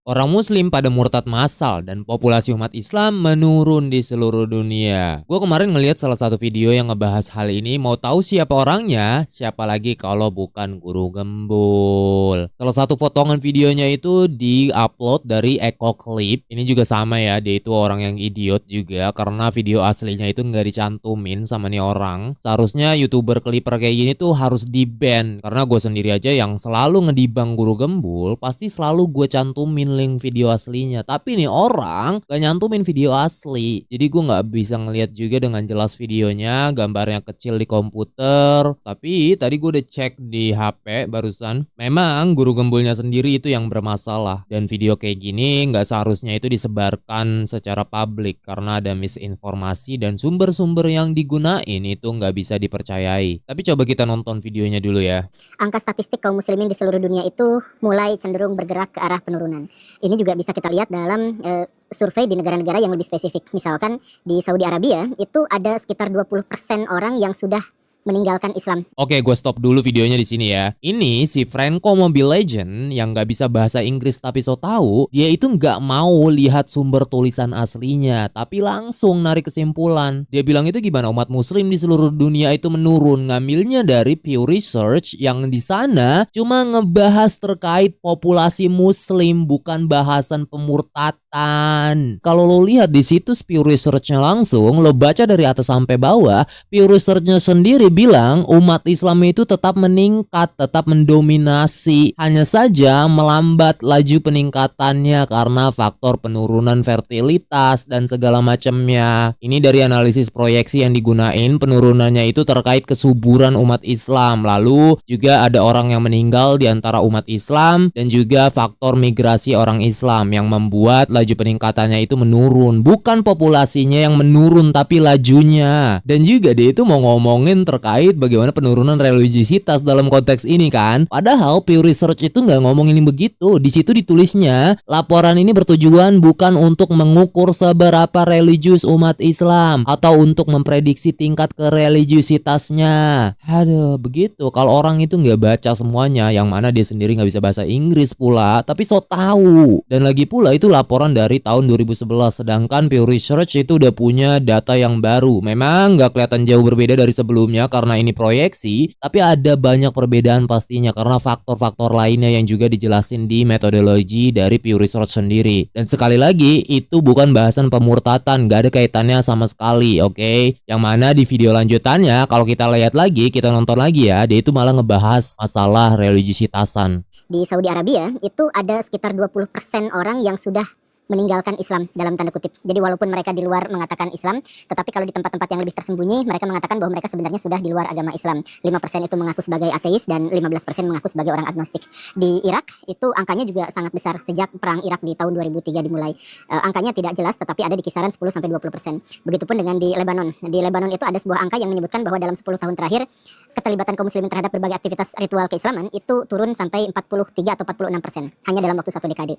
Orang muslim pada murtad massal dan populasi umat Islam menurun di seluruh dunia. Gue kemarin ngeliat salah satu video yang ngebahas hal ini. Mau tahu siapa orangnya? Siapa lagi kalau bukan Guru Gembul. Salah satu potongan videonya itu di-upload dari Eko Clip. Ini juga sama ya, dia itu orang yang idiot juga karena video aslinya itu nggak dicantumin sama nih orang. Seharusnya YouTuber clipper kayak gini tuh harus di-ban. Karena gue sendiri aja yang selalu ngedibang Guru Gembul, pasti selalu gue cantumin link video aslinya. Tapi nih orang gak nyantumin video asli, jadi gue gak bisa ngeliat juga dengan jelas videonya. Gambarnya kecil di komputer. Tapi tadi gue udah cek di HP barusan, memang Guru Gembulnya sendiri itu yang bermasalah. Dan video kayak gini gak seharusnya itu disebarkan secara publik karena ada misinformasi dan sumber-sumber yang digunain itu gak bisa dipercayai. Tapi coba kita nonton videonya dulu ya. Angka statistik kaum muslimin di seluruh dunia itu mulai cenderung bergerak ke arah penurunan. Ini juga bisa kita lihat dalam survei di negara-negara yang lebih spesifik. Misalkan di Saudi Arabia itu ada sekitar 20% orang yang sudah meninggalkan Islam. Oke, gue stop dulu videonya di sini ya. Ini si Franco Mobile Legend yang nggak bisa bahasa Inggris tapi so tahu, dia itu nggak mau lihat sumber tulisan aslinya, tapi langsung narik kesimpulan. Dia bilang itu gimana umat muslim di seluruh dunia itu menurun, ngambilnya dari Pew Research yang di sana cuma ngebahas terkait populasi muslim, bukan bahasan pemurtatan. Kalau lo lihat di situs Pew Research-nya langsung, lo baca dari atas sampai bawah, Pew Research-nya sendiri bilang umat Islam itu tetap meningkat, tetap mendominasi. Hanya saja melambat laju peningkatannya karena faktor penurunan fertilitas dan segala macamnya. Ini dari analisis proyeksi yang digunain, penurunannya itu terkait kesuburan umat Islam. Lalu juga ada orang yang meninggal di antara umat Islam dan juga faktor migrasi orang Islam yang membuat laju peningkatannya itu menurun. Bukan populasinya yang menurun tapi lajunya. Dan juga dia itu mau ngomongin terkait bagaimana penurunan religiositas dalam konteks ini kan. Padahal Pew Research itu nggak ngomongin begitu. Di situ ditulisnya, laporan ini bertujuan bukan untuk mengukur seberapa religius umat Islam atau untuk memprediksi tingkat kereligiositasnya. Aduh, begitu. Kalau orang itu nggak baca semuanya, yang mana dia sendiri nggak bisa bahasa Inggris pula, tapi so tahu. Dan lagi pula itu laporan dari tahun 2011, sedangkan Pew Research itu udah punya data yang baru. Memang nggak kelihatan jauh berbeda dari sebelumnya karena ini proyeksi, tapi ada banyak perbedaan pastinya karena faktor-faktor lainnya yang juga dijelasin di metodologi dari Pew Research sendiri. Dan sekali lagi, itu bukan bahasan pemurtatan, gak ada kaitannya sama sekali, oke? Yang mana di video lanjutannya, kalau kita lihat lagi, kita nonton lagi ya, dia itu malah ngebahas masalah religiositasan. Di Saudi Arabia itu ada sekitar 20% orang yang sudah meninggalkan Islam dalam tanda kutip. Jadi walaupun mereka di luar mengatakan Islam, tetapi kalau di tempat-tempat yang lebih tersembunyi, mereka mengatakan bahwa mereka sebenarnya sudah di luar agama Islam. 5% itu mengaku sebagai ateis dan 15% mengaku sebagai orang agnostik. Di Irak itu angkanya juga sangat besar sejak perang Irak di tahun 2003 dimulai. Angkanya tidak jelas tetapi ada di kisaran 10-20%. Begitupun dengan di Lebanon. Di Lebanon itu ada sebuah angka yang menyebutkan bahwa dalam 10 tahun terakhir keterlibatan kaum muslimin terhadap berbagai aktivitas ritual keislaman itu turun sampai 43 atau 46% hanya dalam waktu 1 dekade.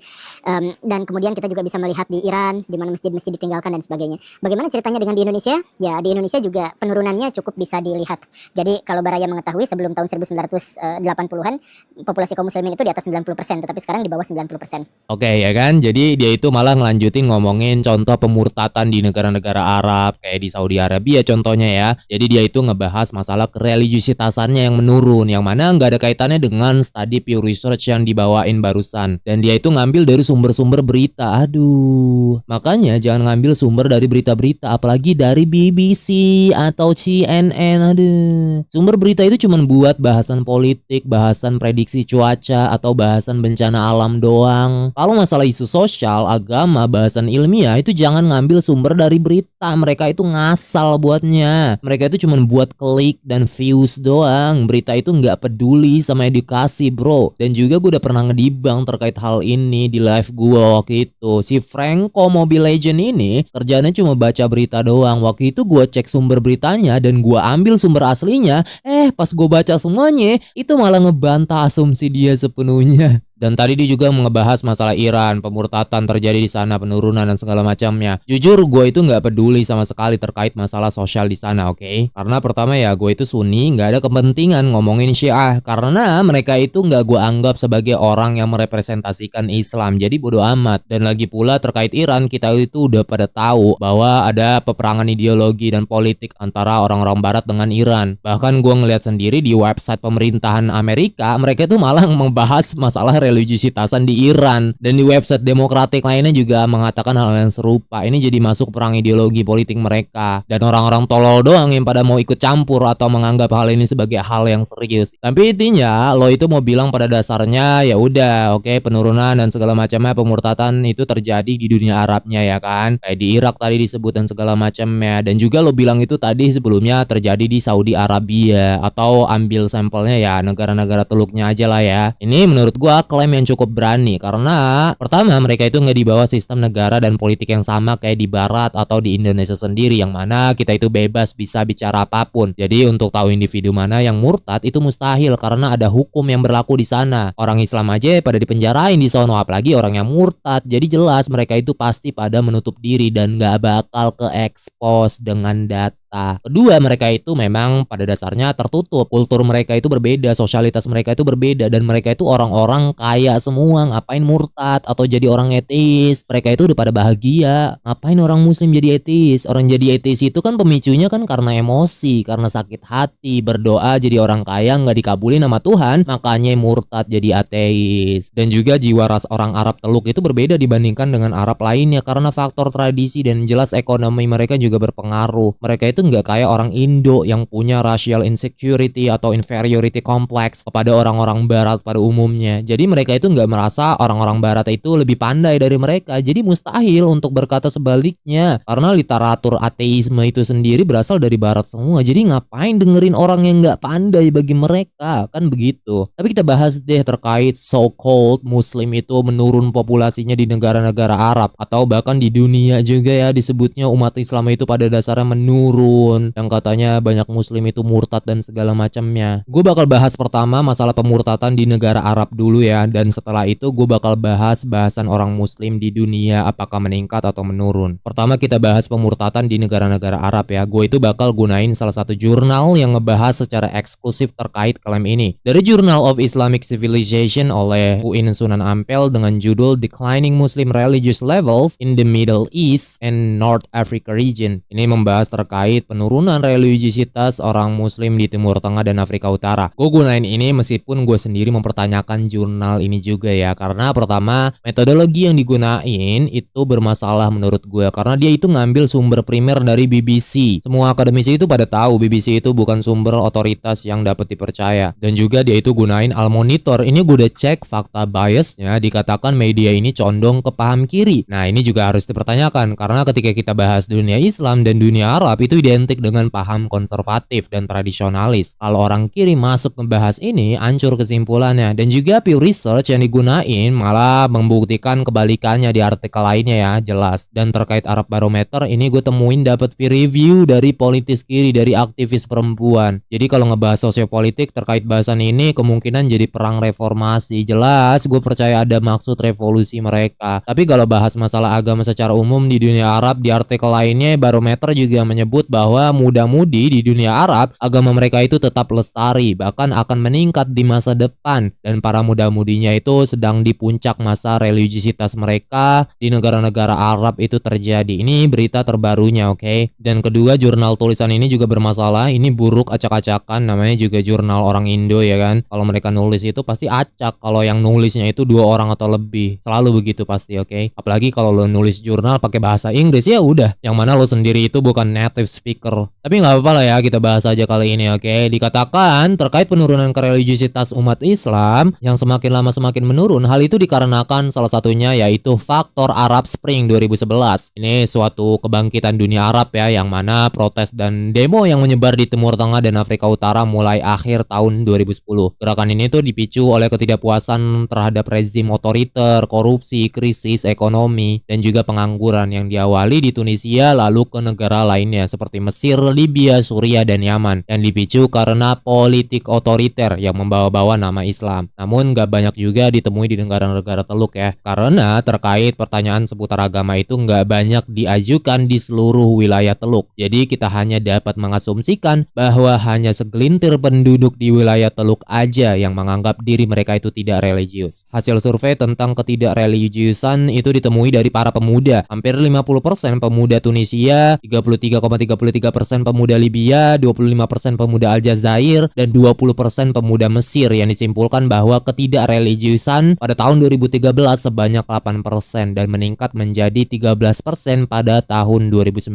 Dan kemudian kita juga bisa melihat di Iran di mana masjid-masjid ditinggalkan dan sebagainya. Bagaimana ceritanya dengan di Indonesia? Ya, di Indonesia juga penurunannya cukup bisa dilihat. Jadi kalau Baraya mengetahui sebelum tahun 1980-an populasi kaum muslimin itu di atas 90%, tetapi sekarang di bawah 90%. Oke ya kan, jadi dia itu malah ngelanjutin ngomongin contoh pemurtatan di negara-negara Arab kayak di Saudi Arabia contohnya ya. Jadi dia itu ngebahas masalah kereligiositasannya yang menurun, yang mana nggak ada kaitannya dengan studi Pew Research yang dibawain barusan. Dan dia itu ngambil dari sumber-sumber berita. Aduh, makanya jangan ngambil sumber dari berita-berita, apalagi dari BBC atau CNN. Aduh, sumber berita itu cuma buat bahasan politik, bahasan prediksi cuaca, atau bahasan bencana alam doang. Kalau masalah isu sosial, agama, bahasan ilmiah itu jangan ngambil sumber dari berita. Mereka itu ngasal buatnya. Mereka itu cuma buat klik dan views doang. Berita itu nggak peduli sama edukasi, bro. Dan juga gue udah pernah ngedibang terkait hal ini di live gue waktu itu. Si Franco Mobile Legend ini kerjanya cuma baca berita doang. Waktu itu gue cek sumber beritanya dan gue ambil sumber aslinya. Pas gue baca semuanya, itu malah ngebantah asumsi dia sepenuhnya. Dan tadi dia juga ngebahas masalah Iran, pemurtatan terjadi di sana, penurunan dan segala macamnya. Jujur gue itu nggak peduli sama sekali terkait masalah sosial di sana, oke? Karena pertama ya gue itu Sunni, nggak ada kepentingan ngomongin Syiah karena mereka itu nggak gue anggap sebagai orang yang merepresentasikan Islam. Jadi bodo amat. Dan lagi pula terkait Iran, kita itu udah pada tahu bahwa ada peperangan ideologi dan politik antara orang-orang Barat dengan Iran. Bahkan gue ngeliat sendiri di website pemerintahan Amerika, mereka itu malah membahas masalah religiusitasan di Iran, dan di website demokratik lainnya juga mengatakan hal yang serupa. Ini jadi masuk perang ideologi politik mereka, dan orang-orang tolol doang yang pada mau ikut campur atau menganggap hal ini sebagai hal yang serius. Tapi intinya lo itu mau bilang pada dasarnya ya udah oke, penurunan dan segala macamnya, pemurtatan itu terjadi di dunia Arabnya ya kan, kayak di Irak tadi disebut dan segala macamnya. Dan juga lo bilang itu tadi sebelumnya terjadi di Saudi Arabia, atau ambil sampelnya ya negara-negara teluknya aja lah ya. Ini menurut gua klaim yang cukup berani karena pertama mereka itu nggak di bawah sistem negara dan politik yang sama kayak di Barat atau di Indonesia sendiri, yang mana kita itu bebas bisa bicara apapun. Jadi untuk tahu individu mana yang murtad itu mustahil karena ada hukum yang berlaku di sana. Orang Islam aja pada dipenjarain di sono, apalagi orang yang murtad. Jadi jelas mereka itu pasti pada menutup diri dan nggak bakal ke expose dengan data. Kedua, mereka itu memang pada dasarnya tertutup. Kultur mereka itu berbeda, sosialitas mereka itu berbeda, dan mereka itu orang-orang kaya semua. Ngapain murtad atau jadi orang etis? Mereka itu udah pada bahagia. Ngapain orang muslim jadi etis? Orang jadi etis itu kan pemicunya kan karena emosi, karena sakit hati, berdoa jadi orang kaya nggak dikabulin sama Tuhan, makanya murtad jadi ateis. Dan juga jiwa ras orang Arab Teluk itu berbeda dibandingkan dengan Arab lainnya karena faktor tradisi, dan jelas ekonomi mereka juga berpengaruh. Mereka itu nggak kayak orang Indo yang punya racial insecurity atau inferiority complex kepada orang-orang Barat pada umumnya. Jadi mereka itu nggak merasa orang-orang Barat itu lebih pandai dari mereka. Jadi mustahil untuk berkata sebaliknya karena literatur ateisme itu sendiri berasal dari Barat semua. Jadi ngapain dengerin orang yang nggak pandai bagi mereka, kan begitu. Tapi kita bahas deh terkait so-called Muslim itu menurun populasinya di negara-negara Arab atau bahkan di dunia juga ya, disebutnya umat Islam itu pada dasarnya menurun, yang katanya banyak muslim itu murtad dan segala macamnya. Gue bakal bahas pertama masalah pemurtatan di negara Arab dulu ya, dan setelah itu gue bakal bahas bahasan orang muslim di dunia apakah meningkat atau menurun. Pertama kita bahas pemurtatan di negara-negara Arab ya. Gue itu bakal gunain salah satu jurnal yang ngebahas secara eksklusif terkait klaim ini. Dari Journal of Islamic Civilization oleh UIN Sunan Ampel dengan judul Declining Muslim Religious Levels in the Middle East and North Africa Region. Ini membahas terkait penurunan religiositas orang muslim di Timur Tengah dan Afrika Utara. Gue gunain ini meskipun gue sendiri mempertanyakan jurnal ini juga ya, karena pertama metodologi yang digunain itu bermasalah menurut gue karena dia itu ngambil sumber primer dari BBC. Semua akademisi itu pada tahu BBC itu bukan sumber otoritas yang dapat dipercaya, dan juga dia itu gunain Al Monitor. Ini gue udah cek fakta biasnya, dikatakan media ini condong ke paham kiri. Nah ini juga harus dipertanyakan karena ketika kita bahas dunia Islam dan dunia Arab itu identik dengan paham konservatif dan tradisionalis. Kalau orang kiri masuk membahas ini, hancur kesimpulannya. Dan juga Pew Research yang digunain malah membuktikan kebalikannya di artikel lainnya ya, jelas. Dan terkait Arab Barometer, ini gue temuin dapat peer review dari politis kiri, dari aktivis perempuan. Jadi kalau ngebahas sosiopolitik terkait bahasan ini, kemungkinan jadi perang reformasi. Jelas, gue percaya ada maksud revolusi mereka. Tapi kalau bahas masalah agama secara umum di dunia Arab, di artikel lainnya, Barometer juga menyebut bahwa muda-mudi di dunia Arab, agama mereka itu tetap lestari, bahkan akan meningkat di masa depan, dan para muda-mudinya itu sedang di puncak masa religiositas mereka di negara-negara Arab itu terjadi. Ini berita terbarunya, oke? Dan kedua, jurnal tulisan ini juga bermasalah. Ini buruk acak-acakan, namanya juga jurnal orang Indo ya kan. Kalau mereka nulis itu pasti acak kalau yang nulisnya itu 2 orang atau lebih. Selalu begitu pasti, oke? Apalagi kalau lo nulis jurnal pakai bahasa Inggris, ya udah, yang mana lo sendiri itu bukan native speaker. Tapi nggak apa-apa lah ya, kita bahas aja kali ini, oke? Dikatakan terkait penurunan kereligiositas umat Islam yang semakin lama semakin menurun, hal itu dikarenakan salah satunya yaitu faktor Arab Spring 2011. Ini suatu kebangkitan dunia Arab ya, yang mana protes dan demo yang menyebar di Timur Tengah dan Afrika Utara mulai akhir tahun 2010. Gerakan ini tuh dipicu oleh ketidakpuasan terhadap rezim otoriter, korupsi, krisis ekonomi, dan juga pengangguran yang diawali di Tunisia lalu ke negara lainnya seperti seperti Mesir, Libya, Suriah, dan Yaman yang dipicu karena politik otoriter yang membawa-bawa nama Islam. Namun nggak banyak juga ditemui di negara-negara Teluk ya, karena terkait pertanyaan seputar agama itu nggak banyak diajukan di seluruh wilayah Teluk. Jadi kita hanya dapat mengasumsikan bahwa hanya segelintir penduduk di wilayah Teluk aja yang menganggap diri mereka itu tidak religius. Hasil survei tentang ketidakreligiusan itu ditemui dari para pemuda. Hampir 50% pemuda Tunisia, 33,33% pemuda Libya, 25% pemuda Aljazair, dan 20% pemuda Mesir yang disimpulkan bahwa ketidakreligiusan pada tahun 2013 sebanyak 8% dan meningkat menjadi 13% pada tahun 2019.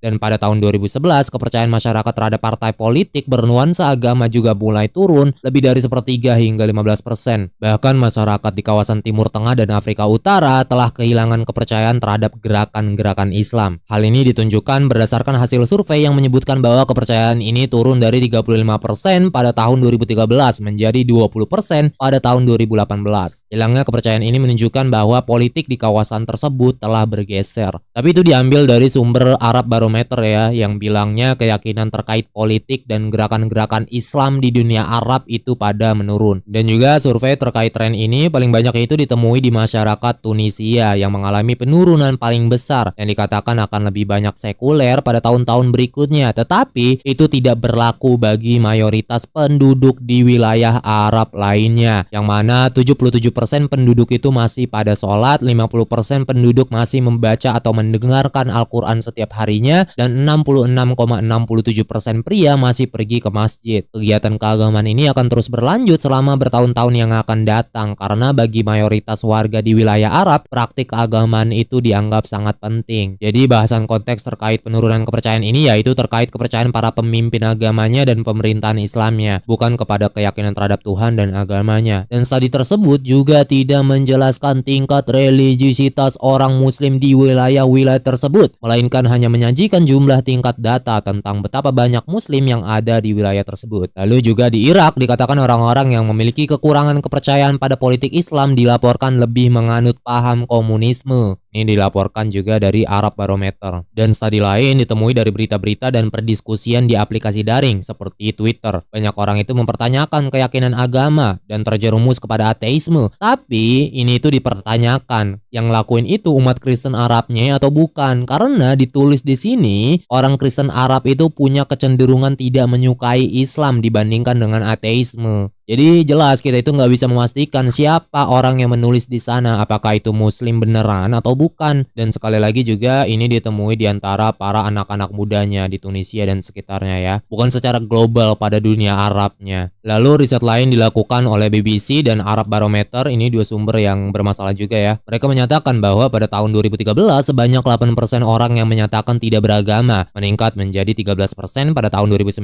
Dan pada tahun 2011 kepercayaan masyarakat terhadap partai politik bernuansa agama juga mulai turun lebih dari sepertiga hingga 15%. Bahkan masyarakat di kawasan Timur Tengah dan Afrika Utara telah kehilangan kepercayaan terhadap gerakan-gerakan Islam. Hal ini ditunjukkan berdasarkan hasil survei yang menyebutkan bahwa kepercayaan ini turun dari 35% pada tahun 2013 menjadi 20% pada tahun 2018. Hilangnya kepercayaan ini menunjukkan bahwa politik di kawasan tersebut telah bergeser. Tapi itu diambil dari sumber Arab Barometer ya, yang bilangnya keyakinan terkait politik dan gerakan-gerakan Islam di dunia Arab itu pada menurun. Dan juga survei terkait tren ini paling banyak itu ditemui di masyarakat Tunisia yang mengalami penurunan paling besar yang dikatakan akan lebih banyak sekuler pada tahun-tahun berikutnya. Tetapi itu tidak berlaku bagi mayoritas penduduk di wilayah Arab lainnya, yang mana 77% penduduk itu masih pada sholat, 50% penduduk masih membaca atau mendengarkan Al-Quran setiap harinya, dan 66,67% pria masih pergi ke masjid. Kegiatan keagamaan ini akan terus berlanjut selama bertahun-tahun yang akan datang, karena bagi mayoritas warga di wilayah Arab, praktik keagamaan itu dianggap sangat penting. Jadi bahasan konteks terkait penurunan kepercayaan ini yaitu terkait kepercayaan para pemimpin agamanya dan pemerintahan Islamnya, bukan kepada keyakinan terhadap Tuhan dan agamanya. Dan studi tersebut juga tidak menjelaskan tingkat religiusitas orang muslim di wilayah-wilayah tersebut, melainkan hanya menyajikan jumlah tingkat data tentang betapa banyak muslim yang ada di wilayah tersebut. Lalu juga di Irak dikatakan orang-orang yang memiliki kekurangan kepercayaan pada politik Islam dilaporkan lebih menganut paham komunisme. Ini dilaporkan juga dari Arab Barometer. Dan studi lain ditemui dari berita-berita dan perdiskusian di aplikasi daring seperti Twitter. Banyak orang itu mempertanyakan keyakinan agama dan terjerumus kepada ateisme. Tapi ini itu dipertanyakan, yang ngelakuin itu umat Kristen Arabnya atau bukan? Karena ditulis di sini orang Kristen Arab itu punya kecenderungan tidak menyukai Islam dibandingkan dengan ateisme. Jadi jelas kita itu nggak bisa memastikan siapa orang yang menulis di sana, apakah itu muslim beneran atau bukan. Dan sekali lagi juga ini ditemui di antara para anak-anak mudanya di Tunisia dan sekitarnya ya, bukan secara global pada dunia Arabnya. Lalu riset lain dilakukan oleh BBC dan Arab Barometer, ini dua sumber yang bermasalah juga ya. Mereka menyatakan bahwa pada tahun 2013 sebanyak 8% orang yang menyatakan tidak beragama, meningkat menjadi 13% pada tahun 2019,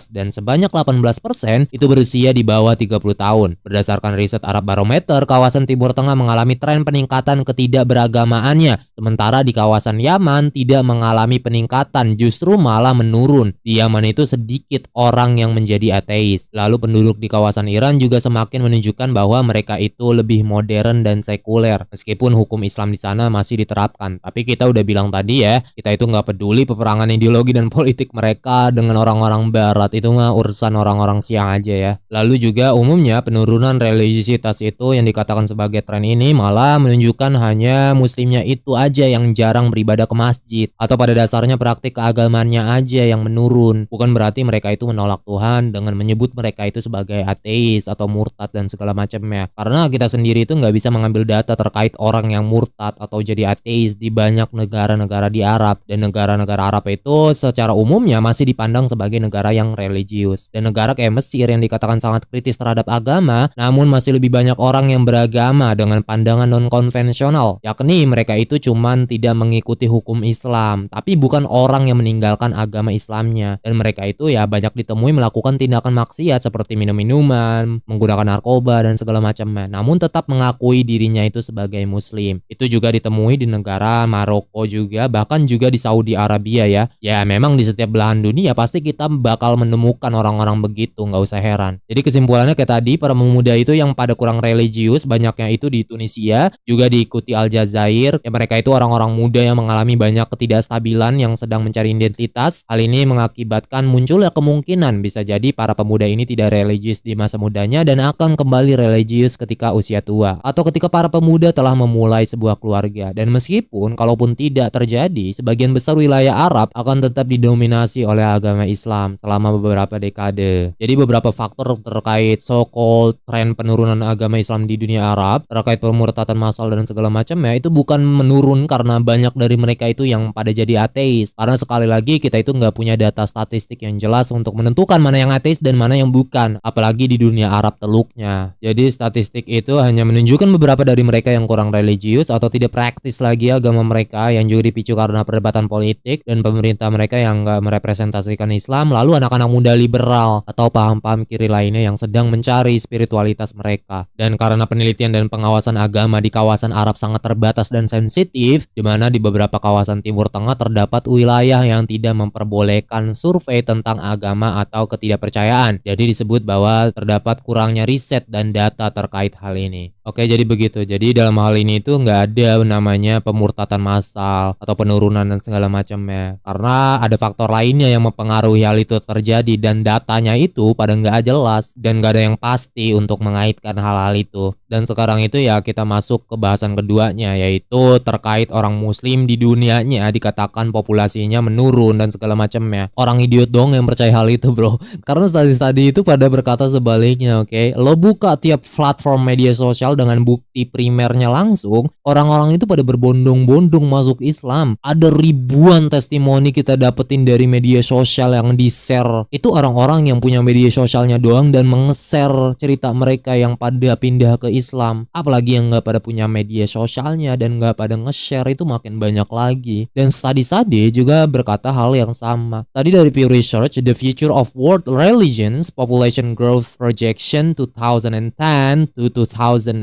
dan sebanyak 18% itu berusia di bawah 30 tahun. Berdasarkan riset Arab Barometer, kawasan Timur Tengah mengalami tren peningkatan ketidakberagamaannya, sementara di kawasan Yaman tidak mengalami peningkatan, justru malah menurun. Di Yaman itu sedikit orang yang menjadi ateis. Lalu penduduk di kawasan Iran juga semakin menunjukkan bahwa mereka itu lebih modern dan sekuler, meskipun hukum Islam di sana masih diterapkan. Tapi kita udah bilang tadi ya, kita itu nggak peduli peperangan ideologi dan politik mereka dengan orang-orang Barat, itu mah urusan orang-orang siang aja ya. Lalu juga umumnya penurunan religiusitas itu yang dikatakan sebagai tren ini malah menunjukkan hanya muslimnya itu aja yang jarang beribadah ke masjid, atau pada dasarnya praktik keagamannya aja yang menurun. Bukan berarti mereka itu menolak Tuhan dengan menyebut mereka itu sebagai ateis atau murtad dan segala macamnya. Karena kita sendiri itu nggak bisa mengambil data terkait orang yang murtad atau jadi ateis di banyak negara-negara di Arab. Dan negara-negara Arab itu secara umumnya masih dipandang sebagai negara yang religius. Dan negara kayak Mesir yang dikatakan sangat kritis terhadap agama, namun masih lebih banyak orang yang beragama dengan pandangan non-konvensional, yakni mereka itu cuman tidak mengikuti hukum Islam, tapi bukan orang yang meninggalkan agama Islamnya. Dan mereka itu ya banyak ditemui melakukan tindakan maksiat seperti minum-minuman, menggunakan narkoba dan segala macamnya, namun tetap mengakui dirinya itu sebagai muslim. Itu juga ditemui di negara Maroko juga, bahkan juga di Saudi Arabia ya. Ya memang di setiap belahan dunia pasti kita bakal menemukan orang-orang begitu, nggak usah heran. Jadi kesimpulannya kesimpulannya kayak tadi, para pemuda itu yang pada kurang religius, banyaknya itu di Tunisia, juga diikuti Aljazair. Ya, mereka itu orang-orang muda yang mengalami banyak ketidakstabilan yang sedang mencari identitas. Hal ini mengakibatkan munculnya kemungkinan bisa jadi para pemuda ini tidak religius di masa mudanya dan akan kembali religius ketika usia tua, atau ketika para pemuda telah memulai sebuah keluarga. Dan meskipun kalaupun tidak terjadi, sebagian besar wilayah Arab akan tetap didominasi oleh agama Islam selama beberapa dekade. Jadi beberapa faktor terkait so-called tren penurunan agama Islam di dunia Arab, terkait pemurtatan massal dan segala macam ya, itu bukan menurun karena banyak dari mereka itu yang pada jadi ateis. Karena sekali lagi kita itu nggak punya data statistik yang jelas untuk menentukan mana yang ateis dan mana yang bukan, apalagi di dunia Arab teluknya. Jadi statistik itu hanya menunjukkan beberapa dari mereka yang kurang religius atau tidak praktis lagi agama mereka, yang juga dipicu karena perdebatan politik dan pemerintah mereka yang nggak merepresentasikan Islam, lalu anak-anak muda liberal atau paham-paham kiri lainnya yang sedang mencari spiritualitas mereka. Dan karena penelitian dan pengawasan agama di kawasan Arab sangat terbatas dan sensitif, di mana di beberapa kawasan Timur Tengah terdapat wilayah yang tidak memperbolehkan survei tentang agama atau ketidakpercayaan. Jadi disebut bahwa terdapat kurangnya riset dan data terkait hal ini. Oke, jadi begitu. Jadi dalam hal ini itu nggak ada namanya pemurtatan massal atau penurunan dan segala macamnya. Karena ada faktor lainnya yang mempengaruhi hal itu terjadi dan datanya itu pada nggak jelas dan nggak ada yang pasti untuk mengaitkan hal-hal itu. Dan sekarang itu ya kita masuk ke bahasan keduanya, yaitu terkait orang muslim di dunianya dikatakan populasinya menurun dan segala macamnya. Orang idiot dong yang percaya hal itu, bro. Karena studi-studi itu pada berkata sebaliknya, oke? Lo buka tiap platform media sosial dengan bukti primernya langsung, orang-orang itu pada berbondong-bondong masuk Islam. Ada ribuan testimoni kita dapetin dari media sosial yang di-share. Itu orang-orang yang punya media sosialnya doang dan menge-share cerita mereka yang pada pindah ke Islam. Apalagi yang nggak pada punya media sosialnya dan nggak pada nge-share, itu makin banyak lagi. Dan study-study juga berkata hal yang sama. Tadi dari Pew Research, The Future of World Religions, Population Growth Projection 2010 to 2050,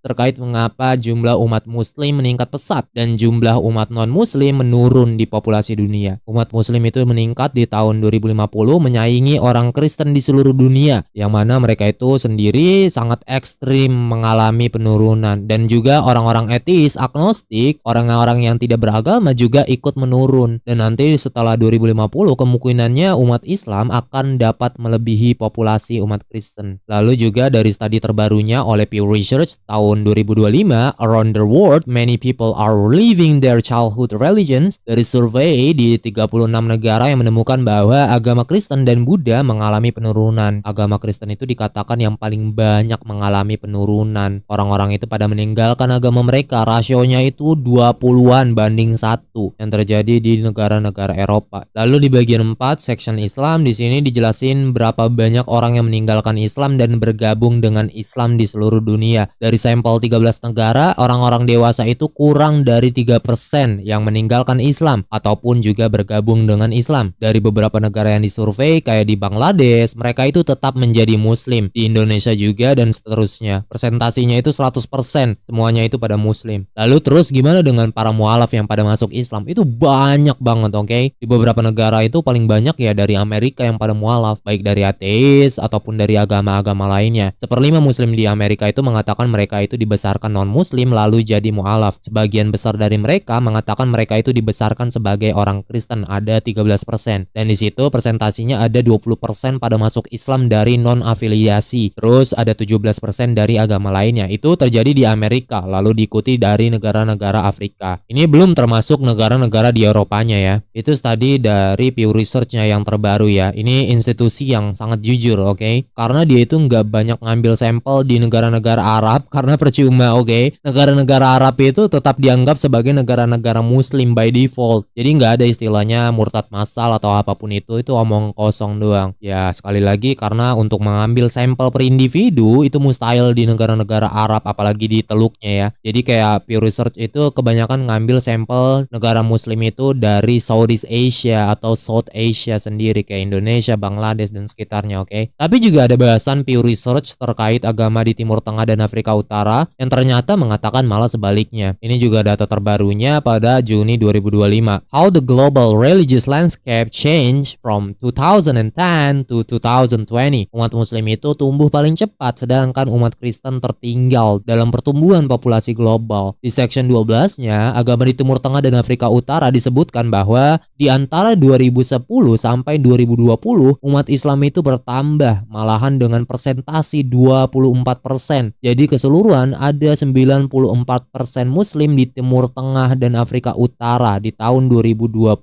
terkait mengapa jumlah umat muslim meningkat pesat dan jumlah umat non-muslim menurun di populasi dunia. Umat muslim itu meningkat di tahun 2050 menyaingi orang Kristen di seluruh dunia, yang mana mereka itu sendiri sangat ekstrim mengalami penurunan. Dan juga orang-orang etis, agnostik, orang-orang yang tidak beragama juga ikut menurun. Dan nanti setelah 2050 kemungkinannya umat Islam akan dapat melebihi populasi umat Kristen. Lalu juga dari studi terbarunya oleh Pew Research tahun 2025, Around the World Many People Are Leaving Their Childhood Religions, dari survei di 36 negara yang menemukan bahwa agama Kristen dan Buddha mengalami penurunan. Agama Kristen itu dikatakan yang paling banyak mengalami penurunan. Orang-orang itu pada meninggalkan agama mereka, rasionya itu 20-an banding 1 yang terjadi di negara-negara Eropa. Lalu di bagian 4 section Islam, di sini dijelasin berapa banyak orang yang meninggalkan Islam dan bergabung dengan Islam di seluruh dunia. Dari sampel 13 negara, orang-orang dewasa itu kurang dari 3% yang meninggalkan Islam ataupun juga bergabung dengan Islam. Dari beberapa negara yang disurvei kayak di Bangladesh, mereka itu tetap menjadi muslim. Di Indonesia juga dan seterusnya. Persentasinya itu 100%, semuanya itu pada muslim. Lalu terus gimana dengan para mualaf yang pada masuk Islam? Itu banyak banget, oke? Di beberapa negara itu paling banyak ya dari Amerika yang pada mualaf, baik dari ateis ataupun dari agama-agama lainnya. 1/5 muslim di Amerika itu mengatakan mereka itu dibesarkan non-muslim lalu jadi mualaf. Sebagian besar dari mereka mengatakan mereka itu dibesarkan sebagai orang Kristen, ada 13%. Dan di situ persentasinya ada 20% pada masuk Islam dari non-afiliasi. Terus ada 17% dari agama lainnya. Itu terjadi di Amerika, lalu diikuti dari negara-negara Afrika. Ini belum termasuk negara-negara di Eropanya ya. Itu studi dari Pew Research-nya yang terbaru ya. Ini institusi yang sangat jujur, oke? Karena dia itu nggak banyak ngambil sampel di negara-negara Arab karena percuma, oke? Negara-negara Arab itu tetap dianggap sebagai negara-negara muslim by default. Jadi nggak ada istilahnya murtad massal atau apapun itu omong kosong doang. Ya sekali lagi karena untuk mengambil sampel per individu itu mustahil di negara-negara Arab apalagi di teluknya ya. Jadi kayak Pew Research itu kebanyakan ngambil sampel negara muslim itu dari Southeast Asia atau South Asia sendiri kayak Indonesia, Bangladesh dan sekitarnya, oke? Tapi juga ada bahasan Pew Research terkait agama di Timur Tengah Tengah dan Afrika Utara yang ternyata mengatakan malah sebaliknya. Ini juga data terbarunya pada Juni 2025. How the global religious landscape changed from 2010 to 2020. Umat muslim itu tumbuh paling cepat sedangkan umat Kristen tertinggal dalam pertumbuhan populasi global. Di section 12-nya, agama di Timur Tengah dan Afrika Utara disebutkan bahwa di antara 2010 sampai 2020 umat Islam itu bertambah malahan dengan persentasi 24%. Jadi keseluruhan ada 94% muslim di Timur Tengah dan Afrika Utara di tahun 2020.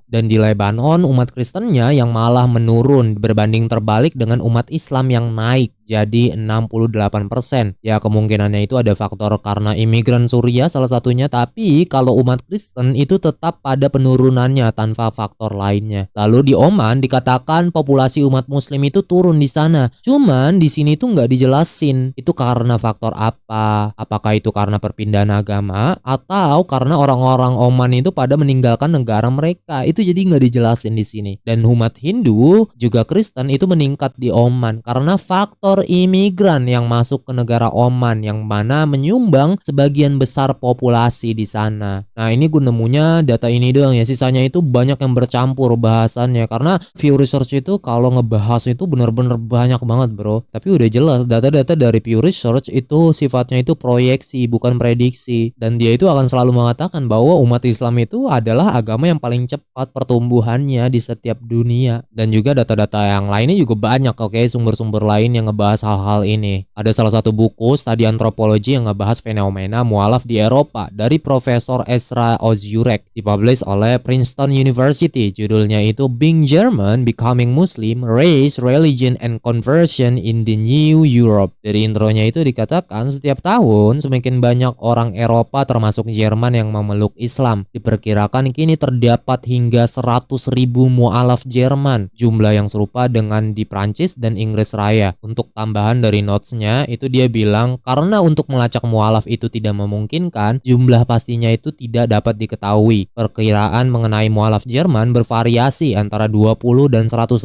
Dan di Lebanon umat Kristennya yang malah menurun berbanding terbalik dengan umat Islam yang naik jadi 68%. Ya kemungkinannya itu ada faktor karena imigran Suriah salah satunya, tapi kalau umat Kristen itu tetap pada penurunannya tanpa faktor lainnya. Lalu di Oman dikatakan populasi umat muslim itu turun di sana. Cuman di sini tuh nggak dijelasin itu karena faktor apa. Apakah itu karena perpindahan agama atau karena orang-orang Oman itu pada meninggalkan negara mereka. Itu jadi nggak dijelasin di sini. Dan umat Hindu juga Kristen itu meningkat di Oman karena faktor imigran yang masuk ke negara Oman yang mana menyumbang sebagian besar populasi di sana. Nah, ini gue nemunya data ini doang ya. Sisanya itu banyak yang bercampur bahasannya karena Pew Research itu kalau ngebahas itu bener-bener banyak banget, bro. Tapi udah jelas data-data dari Pew Research itu sifatnya itu proyeksi bukan prediksi, dan dia itu akan selalu mengatakan bahwa umat Islam itu adalah agama yang paling cepat pertumbuhannya di setiap dunia. Dan juga data-data yang lainnya juga banyak, oke, sumber-sumber lain yang ngebahas hal-hal ini. Ada salah satu buku studi antropologi yang ngebahas fenomena mualaf di Eropa dari Profesor Ezra Ozurek, dipublish oleh Princeton University. Judulnya itu Being German, Becoming Muslim, Race, Religion, and Conversion in the New Europe. Dari intronya itu dikatakan setiap tahun semakin banyak orang Eropa termasuk Jerman yang memeluk Islam. Diperkirakan kini terdapat hingga 100.000 mualaf Jerman, jumlah yang serupa dengan di Prancis dan Inggris Raya. Untuk tambahan dari notesnya itu dia bilang karena untuk melacak mualaf itu tidak memungkinkan, jumlah pastinya itu tidak dapat diketahui. Perkiraan mengenai mualaf Jerman bervariasi antara 20 dan 100.000.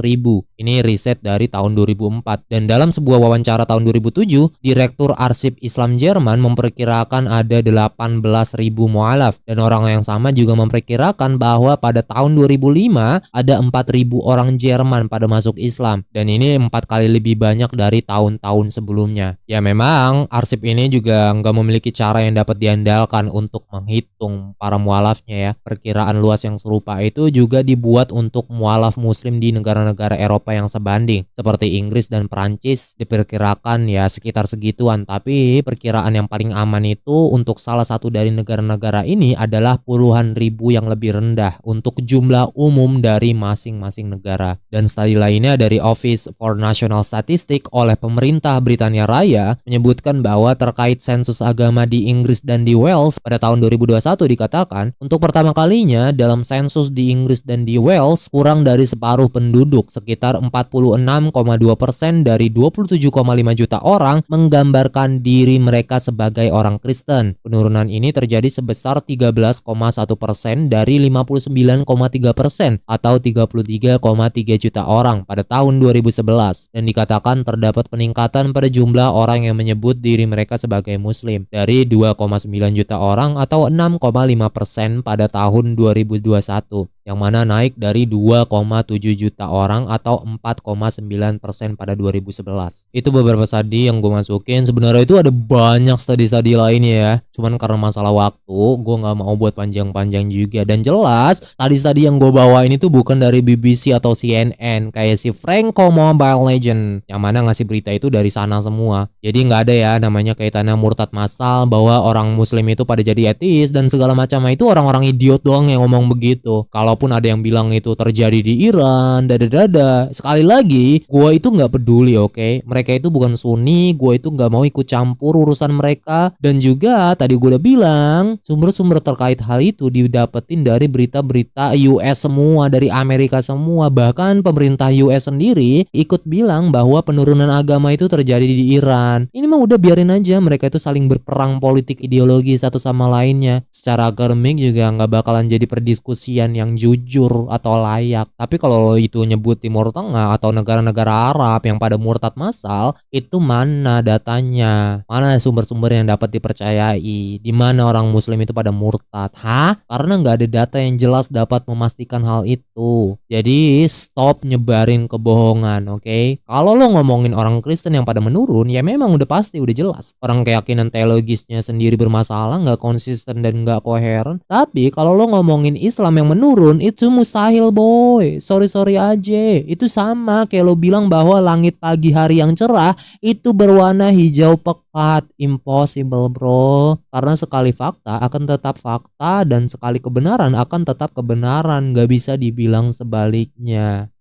Ini riset dari tahun 2004. Dan dalam sebuah wawancara tahun 2007, Direktur Arsip Islam Jerman memperkirakan ada 18.000 mualaf. Dan orang yang sama juga memperkirakan bahwa pada tahun 2005 ada 4.000 orang Jerman pada masuk Islam. Dan ini 4 kali lebih banyak dari tahun-tahun sebelumnya. Ya memang arsip ini juga nggak memiliki cara yang dapat diandalkan untuk menghitung para mualafnya ya. Perkiraan luas yang serupa itu juga dibuat untuk mualaf muslim di negara-negara Eropa yang sebanding seperti Inggris dan Prancis. Diperkirakan ya sekitar segituan, tapi perkiraan yang paling aman itu untuk salah satu dari negara-negara ini adalah puluhan ribu yang lebih rendah untuk jumlah umum dari masing-masing negara. Dan studi lainnya dari Office for National Statistics oleh pemerintah Britania Raya menyebutkan bahwa terkait sensus agama di Inggris dan di Wales pada tahun 2021 dikatakan untuk pertama kalinya dalam sensus di Inggris dan di Wales kurang dari separuh penduduk, sekitar 46,2% dari 27,5 juta orang menggambarkan diri mereka sebagai orang Kristen. Penurunan ini terjadi sebesar 13,1% dari 59,3% atau 33,3 juta orang pada tahun 2011, dan dikatakan terdapat peningkatan pada jumlah orang yang menyebut diri mereka sebagai muslim dari 2,9 juta orang atau 6,5% pada tahun 2021, yang mana naik dari 2,7 juta orang atau 4,9% pada 2011. Itu beberapa studi yang gue masukin. Sebenarnya itu ada banyak studi-studi lainnya ya, cuman karena masalah waktu gue nggak mau buat panjang-panjang juga. Dan jelas studi-studi yang gue bawa ini tuh bukan dari BBC atau CNN kayak si Franco Mobile Legend yang mana ngasih berita itu dari sana semua. Jadi nggak ada ya namanya kaitannya murtad massal bahwa orang muslim itu pada jadi ateis dan segala macam. Itu orang-orang idiot doang yang ngomong begitu. Kalaupun ada yang bilang itu terjadi di Iran, dada-dada, sekali lagi gue itu nggak peduli, oke? Mereka itu bukan Sunni, gue itu nggak mau ikut campur urusan mereka. Dan juga tadi gue udah bilang sumber-sumber terkait hal itu didapetin dari berita-berita US semua, dari Amerika semua. Bahkan pemerintah US sendiri ikut bilang bahwa penurunan agama itu terjadi di Iran. Ini mah udah biarin aja mereka itu saling berperang politik ideologi satu sama lainnya. Secara akademik juga nggak bakalan jadi perdiskusian yang jujur atau layak. Tapi kalau lo itu nyebut Timur Tengah atau negara-negara Arab yang pada murtad massal, itu mana datanya? Mana sumber-sumber yang dapat dipercayai? Di mana orang muslim itu pada murtad? Hah? Karena nggak ada data yang jelas dapat memastikan hal itu. Jadi stop nyebarin kebohongan, oke? Kalau lo ngomongin orang Kristen yang pada menurun, ya memang udah pasti, udah jelas. Orang keyakinan teologisnya sendiri bermasalah, nggak konsisten dan nggak koheren. Tapi kalau lo ngomongin Islam yang menurun, itu mustahil boy. Sorry aja. Itu sama kayak lo bilang bahwa langit pagi hari yang cerah itu berwarna hijau pekat. Impossible bro. Karena sekali fakta akan tetap fakta dan sekali kebenaran akan tetap kebenaran. Gak bisa dibilang sebaliknya.